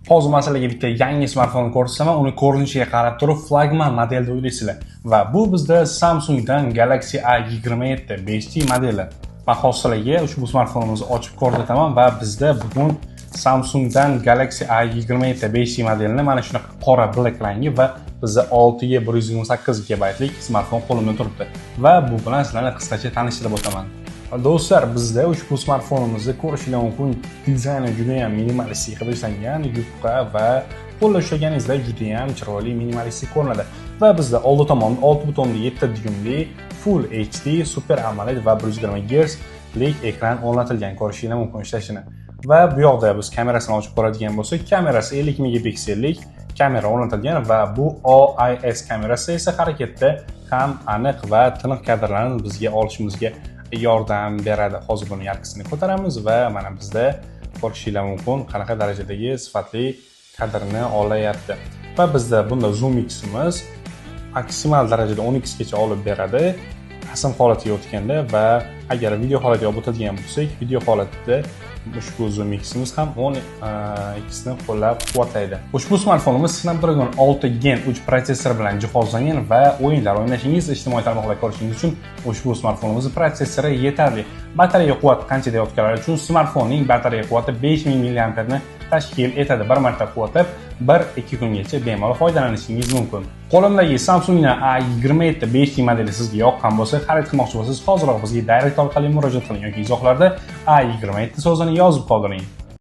Hozir masalan bitta yangi smartfonni ko'rsatsam, uni ko'rinishiga qarab turib flagman model deb o'ylaysizlar. Va bu bizda Samsungdan Galaxy A27 5G modeli. Men hozirlarga ushbu smartfonimizni ochib ko'rsataman va bizda bugun Samsungdan Galaxy A27 5G modelini mana shunaqa qora black rangi va bizda 6G 128 GB lik smartfon qo'limda turibdi. Va bu bilan sizlarni qisqacha tanishtirib o'taman. Do'stlar, bizda ushbu smartfonimizni ko'rishingiz mumkin, dizayni juda ham minimalistik qilib ishlangan, yupqa va qo'lda ushlaganingizda juda ham chiroyli minimalistik ko'rinadi. Va bizda oldi tomonda 6 butonli 7 dyumli Full HD Super AMOLED va 120 Hz lik ekran o'rnatilgan, ko'rishingiz mumkin ishlashini. Va bu yoqda biz kamerasini ochib ko'radigan bo'lsak, kamerasi 50 megapiksellik kamera o'rnatilgan va bu OIS kamerasi esa harakatda ham aniq va tiniq kadrlarni bizga olishimizga yordam beradi. Hozir buni yarqisini ko'taramiz va mana bizda ko'rishingiz mumkin qanaqa darajadagi sifatli kadrni olayapti. Va bizda bunda zoom x'imiz maksimal darajada 10x gacha olib beradi. Rasm holatiga o'tganda va agar video holatiga olib o'tadigan bo'lsak, video holatida ushbu zoom x'imiz ham 10x ni qo'llab-quvvatlaydi. Ushbu smartfonimiz Snapdragon 6 Gen 3 protsessor bilan jihozlangan va o'yinlar o'ynashingiz, ijtimoiy tarmoqlar ko'rishingiz uchun ushbu smartfonimizning protsessori yetarli. Batareya quvvati qancha deyotganlar uchun smartfonning batareya quvvati 5000 mAh ni tashkil etadi. Bir marta quvvatlab 1-2 kungacha bemalol foydalanishingiz mumkin. Qo'limdagi Samsungning A27 5G modeli sizga yoqqan bo'lsa, xarid qilmoqchi bo'lsangiz, hoziroq bizga direct orqali murojaat qiling yoki izohlarda A27 so'zini yozib qoldiring.